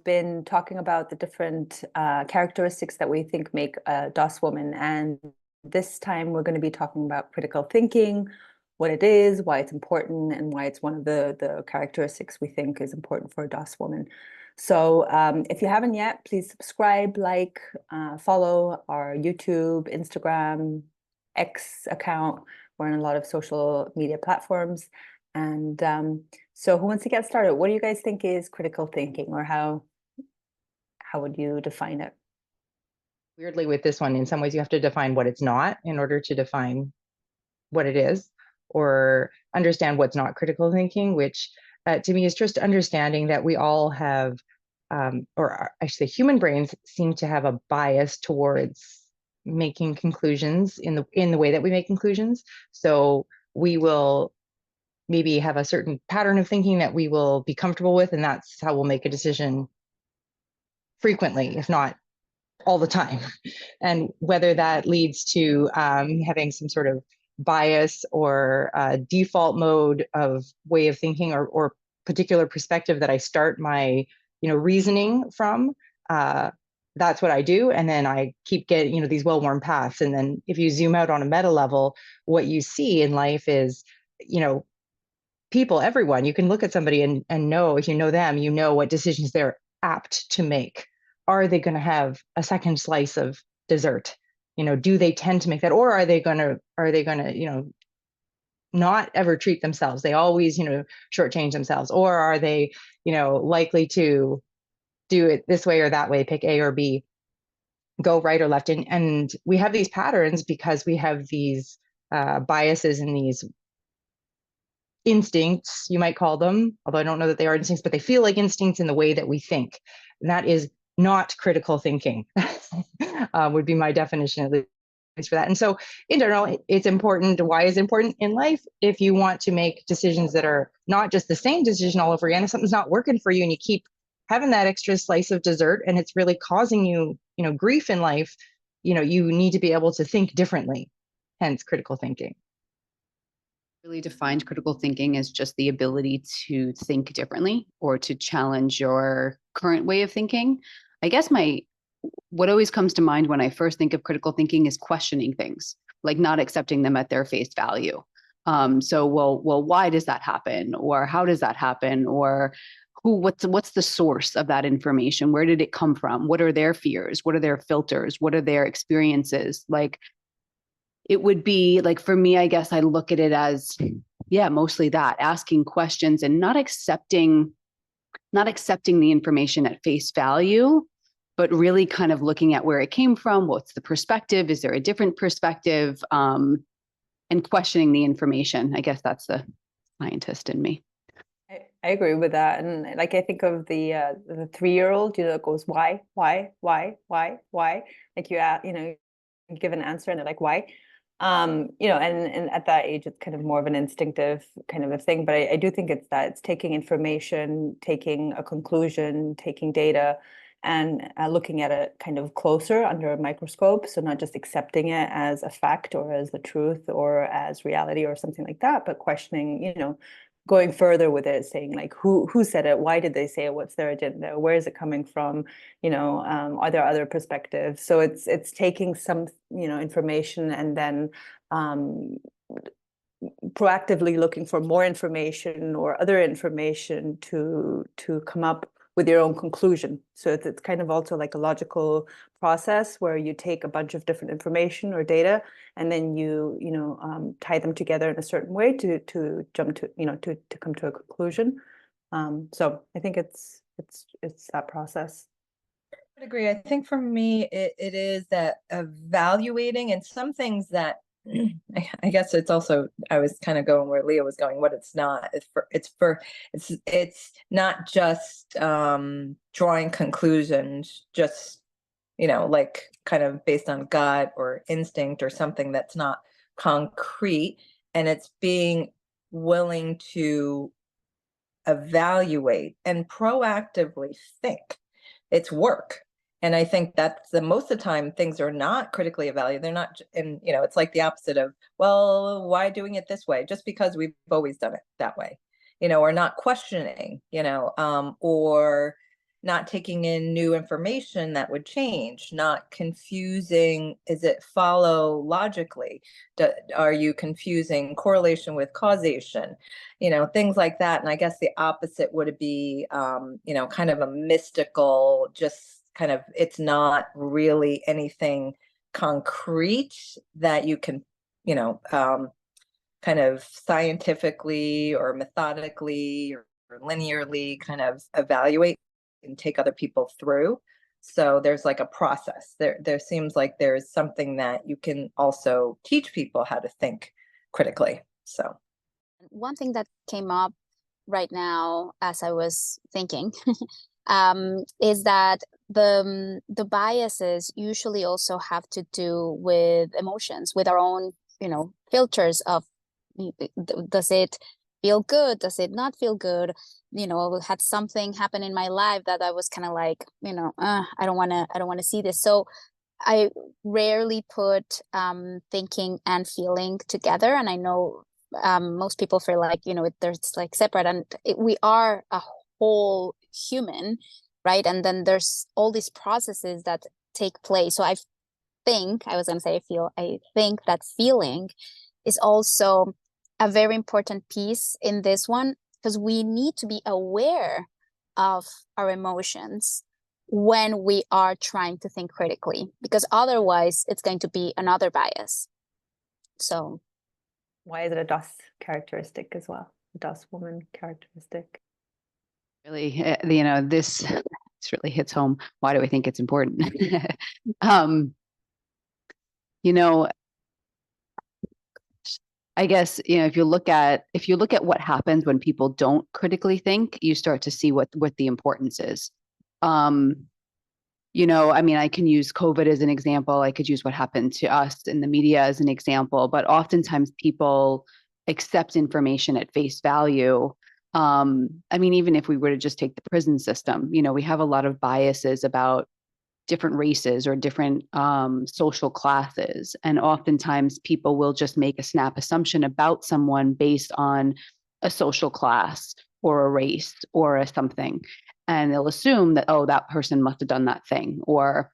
been talking about the different characteristics that we think make a DOS woman. And this time we're going to be talking about critical thinking, what it is, why it's important, and why it's one of the characteristics we think is important for a DOS woman. So if you haven't yet, please subscribe, like, follow our YouTube, Instagram, X account. We're on a lot of social media platforms. And so who wants to get started? What do you guys think is critical thinking, or how would you define it? Weirdly, with this one, in some ways, you have to define what it's not in order to define what it is, or understand what's not critical thinking, which to me is just understanding that we all have, or I should say human brains seem to have a bias towards making conclusions in the way that we make conclusions. So we will maybe have a certain pattern of thinking that we will be comfortable with, and that's how we'll make a decision frequently, if not all the time. And whether that leads to having some sort of bias or default mode of way of thinking, or particular perspective that I start my reasoning from, that's what I do. And then I keep getting these well-worn paths. And then if you zoom out on a meta level, what you see in life is people, everyone, you can look at somebody and know, if you know them, you know what decisions they're apt to make. Are they going to have a second slice of dessert? Do they tend to make that, or are they going to not ever treat themselves? They always shortchange themselves, or are they likely to do it this way or that way, pick A or B, go right or left? And we have these patterns because we have these biases and these instincts, you might call them, although I don't know that they are instincts, but they feel like instincts in the way that we think. And that is not critical thinking, would be my definition, at least for that. And so in general, it's important. Why is it important in life? If you want to make decisions that are not just the same decision all over again, if something's not working for you and you keep having that extra slice of dessert and it's really causing you, grief in life, you need to be able to think differently, hence critical thinking. Really defined critical thinking as just the ability to think differently or to challenge your current way of thinking. I guess what always comes to mind when I first think of critical thinking is questioning things, like not accepting them at their face value. Well, why does that happen? Or how does that happen? Or what's the source of that information? Where did it come from? What are their fears? What are their filters? What are their experiences? Like, it would be like, for me, I guess I look at it as, mostly that, asking questions and not accepting the information at face value, but really kind of looking at where it came from. What's the perspective? Is there a different perspective? And questioning the information. I guess that's the scientist in me. I agree with that. And like, I think of the 3-year-old, that goes, why? Like you give an answer and they're like, why? And at that age, it's kind of more of an instinctive kind of a thing. But I do think it's taking information, taking a conclusion, taking data, and looking at it kind of closer under a microscope. So not just accepting it as a fact or as the truth or as reality or something like that, but questioning, going further with it, saying like, who said it? Why did they say it? What's their agenda? Where is it coming from? Are there other perspectives? So it's taking some, information and then proactively looking for more information or other information to come up with your own conclusion. So it's kind of also like a logical process where you take a bunch of different information or data, and then you tie them together in a certain way to jump to to come to a conclusion. So I think it's that process. I would agree. I think for me, it is that evaluating, and some things that I guess it's also, I was kind of going where Leah was going. What it's not, it's not just drawing conclusions, just like kind of based on gut or instinct or something that's not concrete, and it's being willing to evaluate and proactively think. It's work. And I think that's most of the time things are not critically evaluated. They're not, and it's like the opposite of, well, why doing it this way? Just because we've always done it that way, or not questioning, or not taking in new information that would change, not confusing, is it follow logically? Are you confusing correlation with causation? You know, things like that. And I guess the opposite would be, you know, kind of a mystical, just kind of, it's not really anything concrete that you can, you know, kind of scientifically or methodically or linearly kind of evaluate and take other people through. So there's like a process. There seems like there's something that you can also teach people how to think critically. So one thing that came up right now as I was thinking is that the biases usually also have to do with emotions, with our own, you know, filters of, does it feel good? Does it not feel good? You know, had something happen in my life that I was kind of like, you know, I don't want to see this. So I rarely put thinking and feeling together. And I know most people feel like, you know, there's like separate, and we are a whole human, right? And then there's all these processes that take place. So I think that feeling is also a very important piece in this one, because we need to be aware of our emotions when we are trying to think critically, because otherwise it's going to be another bias. So Why is it a DOS characteristic as well? A DOS woman characteristic? Really, you know, this really hits home. Why do I think it's important? You know, I guess, you know, if you look at what happens when people don't critically think, you start to see what the importance is. You know, I mean, I can use COVID as an example. I could use what happened to us in the media as an example, but oftentimes people accept information at face value. I mean, even if we were to just take the prison system, you know, we have a lot of biases about different races or different social classes. And oftentimes people will just make a snap assumption about someone based on a social class or a race or a something. And they'll assume that, oh, that person must have done that thing or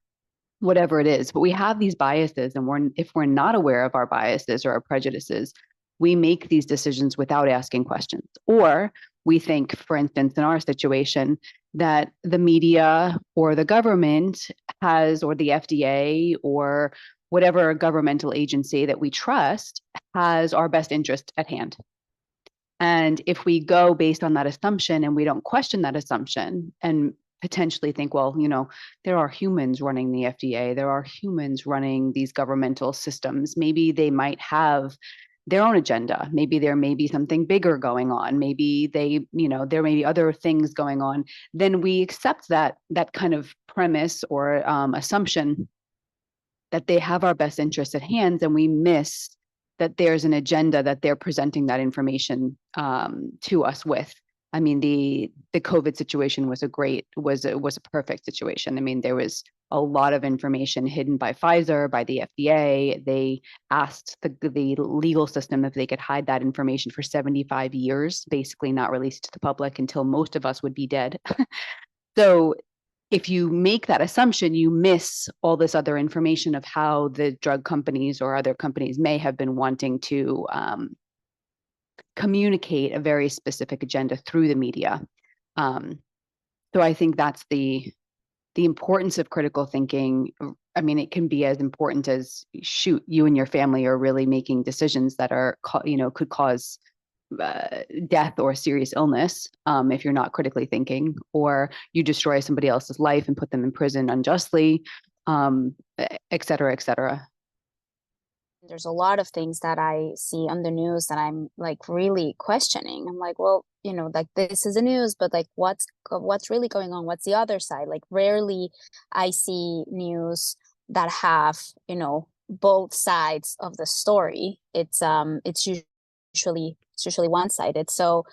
whatever it is. But we have these biases, and if we're not aware of our biases or our prejudices, we make these decisions without asking questions. Or we think, for instance, in our situation, that the media or the government has, or the FDA or whatever governmental agency that we trust has our best interest at hand. And if we go based on that assumption and we don't question that assumption and potentially think, well, you know, there are humans running the FDA, there are humans running these governmental systems, maybe they might have their own agenda. Maybe there may be something bigger going on. Maybe they, you know, there may be other things going on. Then we accept that kind of premise or assumption that they have our best interests at hand, and we miss that there's an agenda that they're presenting that information to us with. I mean, the COVID situation was a perfect situation. I mean, there was a lot of information hidden by Pfizer, by the FDA. They asked the legal system if they could hide that information for 75 years, basically not release it to the public until most of us would be dead. So if you make that assumption, you miss all this other information of how the drug companies or other companies may have been wanting to communicate a very specific agenda through the media. So I think that's the importance of critical thinking. I mean, it can be as important as, shoot, you and your family are really making decisions that are, you know, could cause death or serious illness if you're not critically thinking, or you destroy somebody else's life and put them in prison unjustly, et cetera, et cetera. There's a lot of things that I see on the news that I'm like really questioning. I'm like, well, you know, like this is the news, but like what's really going on? What's the other side? Like rarely I see news that have, you know, both sides of the story. It's usually one-sided. So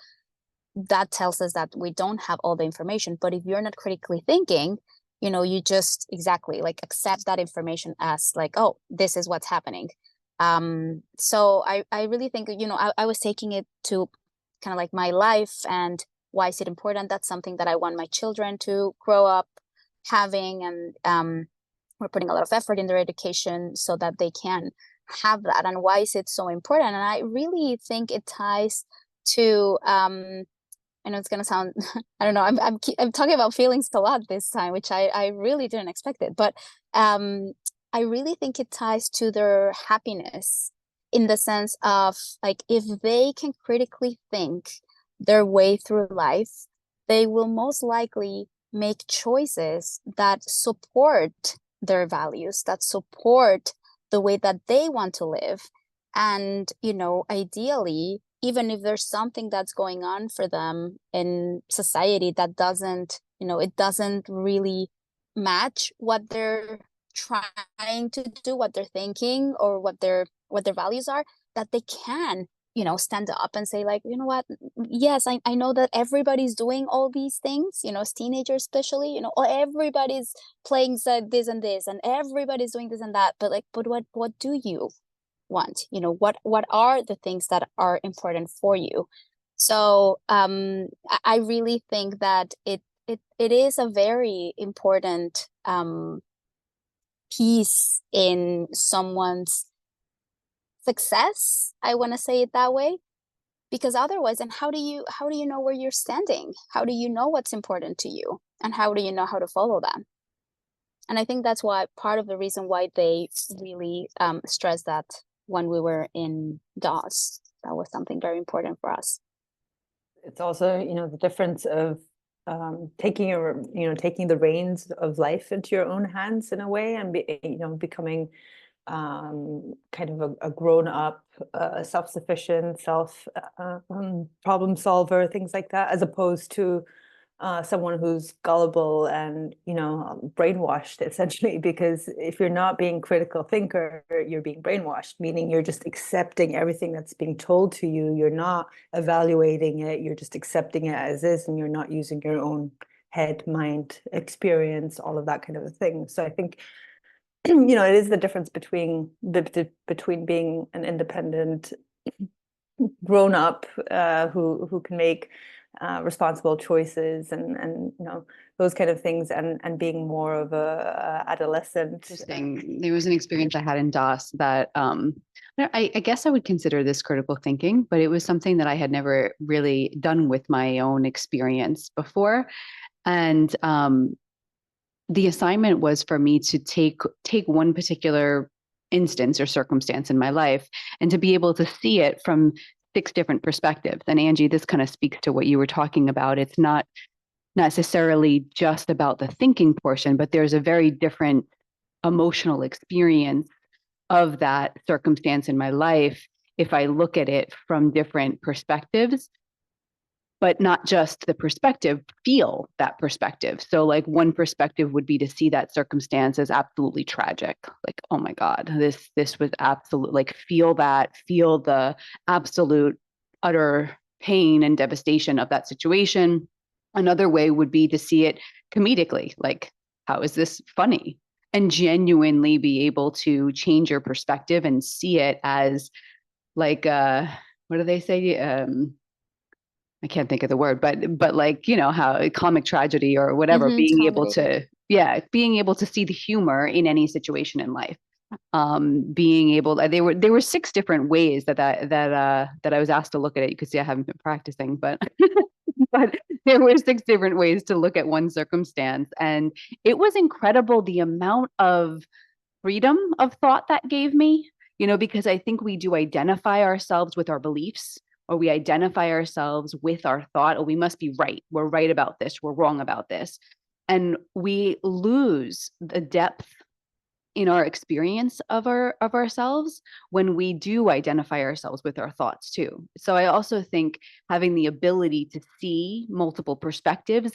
that tells us that we don't have all the information. But if you're not critically thinking, you know, you just exactly like accept that information as like, oh, this is what's happening. So I really think, you know, I was taking it to kind of like my life, and Why is it important? That's something that I want my children to grow up having, and we're putting a lot of effort in their education so that they can have that. And why is it so important? And I really think it ties to I know it's gonna sound I don't know, I'm talking about feelings a lot this time, which I really didn't expect it, but I really think it ties to their happiness, in the sense of, like, if they can critically think their way through life, they will most likely make choices that support their values, that support the way that they want to live. And, ideally, even if there's something that's going on for them in society that doesn't, it doesn't really match what they're trying to do, what they're thinking, or what their values are, that they can, stand up and say, like, you know what, yes, I know that everybody's doing all these things, as teenagers especially, everybody's playing this and this, and everybody's doing this and that, but what do you want? What are the things that are important for you? So I really think that it is a very important piece in someone's success, I want to say it that way, because otherwise, and how do you know where you're standing? How do you know what's important to you, and how do you know how to follow that? And I think that's why part of the reason why they really stressed that when we were in DOS. That was something very important for us. It's also, the difference of taking taking the reins of life into your own hands in a way, and becoming kind of a grown-up, self-sufficient, problem solver, things like that, as opposed to someone who's gullible and brainwashed, essentially. Because if you're not being critical thinker, you're being brainwashed, meaning you're just accepting everything that's being told to you. You're not evaluating it, you're just accepting it as is, and you're not using your own head, mind, experience, all of that kind of a thing. So I think it is the difference between being an independent grown up who can make responsible choices and those kind of things, and being more of a adolescent. Interesting. There was an experience I had in DOS that I guess I would consider this critical thinking, but it was something that I had never really done with my own experience before. And the assignment was for me to take one particular instance or circumstance in my life and to be able to see it from 6 different perspectives. And Angie, this kind of speaks to what you were talking about. It's not necessarily just about the thinking portion, but there's a very different emotional experience of that circumstance in my life if I look at it from different perspectives. But not just the perspective, feel that perspective. So like one perspective would be to see that circumstance as absolutely tragic. Like, oh my God, this was absolute, like feel the absolute utter pain and devastation of that situation. Another way would be to see it comedically, like, how is this funny? And genuinely be able to change your perspective and see it as like, what do they say? I can't think of the word, but like, how comic tragedy or whatever, being able to see the humor in any situation in life. Being able, there were 6 different ways that I was asked to look at it. You could see I haven't been practicing, but but there were 6 different ways to look at one circumstance. And it was incredible the amount of freedom of thought that gave me, because I think we do identify ourselves with our beliefs, or we identify ourselves with our thought, oh, we must be right. We're right about this. We're wrong about this. And we lose the depth in our experience of ourselves when we do identify ourselves with our thoughts too. So I also think having the ability to see multiple perspectives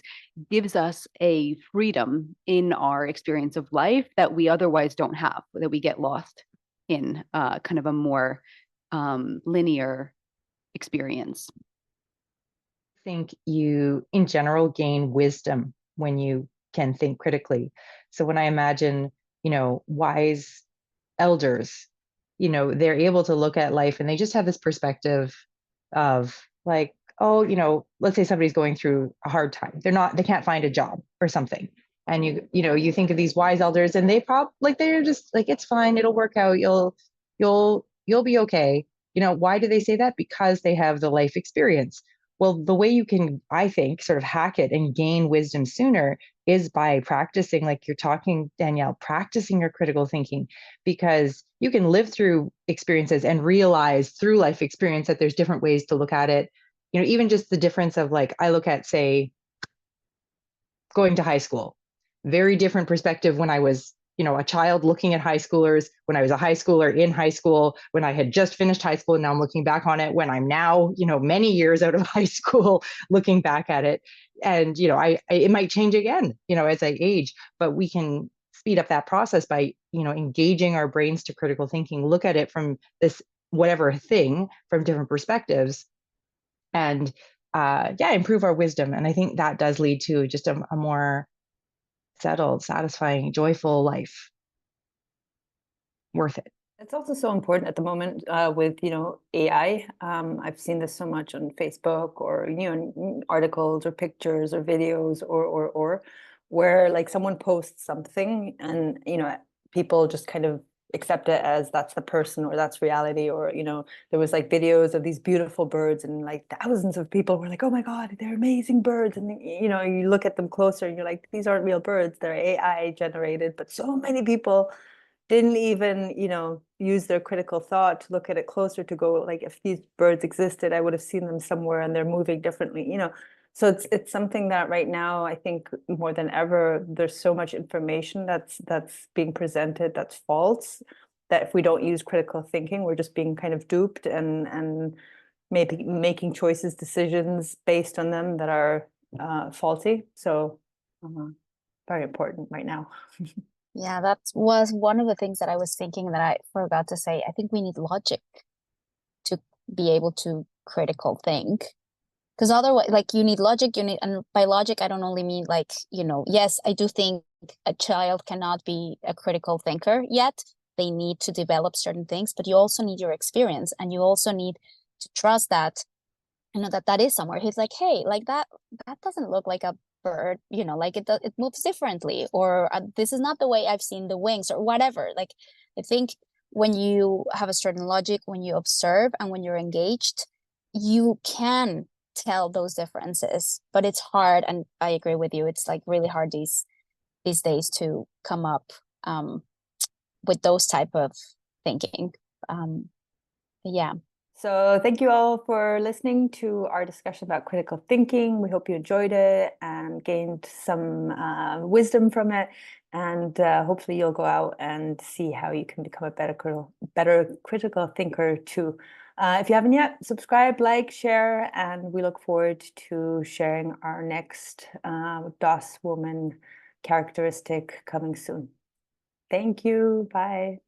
gives us a freedom in our experience of life that we otherwise don't have, that we get lost in kind of a more linear experience. I think you, in general, gain wisdom when you can think critically. So when I imagine, wise elders, they're able to look at life and they just have this perspective of like, oh, let's say somebody's going through a hard time. They can't find a job or something. And you think of these wise elders, and they're just like, it's fine, it'll work out. You'll be okay. Why do they say that? Because they have the life experience. Well, the way you can, I think, sort of hack it and gain wisdom sooner is by practicing, like you're talking, Danielle, practicing your critical thinking, because you can live through experiences and realize through life experience that there's different ways to look at it. Even just the difference of, like, I look at, say, going to high school, very different perspective when I was, a child looking at high schoolers, when I was a high schooler in high school, when I had just finished high school, and now I'm looking back on it, when I'm now, many years out of high school, looking back at it. And, it might change again, as I age, but we can speed up that process by, engaging our brains to critical thinking, look at it from this, whatever thing, from different perspectives, and improve our wisdom. And I think that does lead to just a more settled, satisfying, joyful life. Worth it. It's also so important at the moment with, AI. I've seen this so much on Facebook, or, articles or pictures or videos, or where, like, someone posts something and, people just kind of accept it as that's the person, or that's reality. Or, there was like videos of these beautiful birds, and like thousands of people were like, oh my God, they're amazing birds. And, you look at them closer and you're like, these aren't real birds, they're AI generated. But so many people didn't even, use their critical thought to look at it closer, to go, like, if these birds existed, I would have seen them somewhere, and they're moving differently. So it's something that right now, I think more than ever, there's so much information that's being presented that's false, that if we don't use critical thinking, we're just being kind of duped, and maybe making decisions based on them that are faulty. So very important right now. Yeah, that was one of the things that I was thinking that I forgot to say. I think we need logic to be able to critical think. Because otherwise, like, you need logic, and by logic, I don't only mean, like, yes, I do think a child cannot be a critical thinker yet. They need to develop certain things, but you also need your experience, and you also need to trust that, that is somewhere. He's like, hey, like that doesn't look like a bird, like it moves differently, or this is not the way I've seen the wings, or whatever. Like, I think when you have a certain logic, when you observe, and when you're engaged, you can tell those differences. But it's hard, and I agree with you, it's like really hard these days to come up with those type of thinking. Yeah. So thank you all for listening to our discussion about critical thinking. We hope you enjoyed it and gained some wisdom from it. And hopefully you'll go out and see how you can become a better critical thinker too. If you haven't yet, subscribe, like, share, and we look forward to sharing our next DOS woman characteristic coming soon. Thank you. Bye.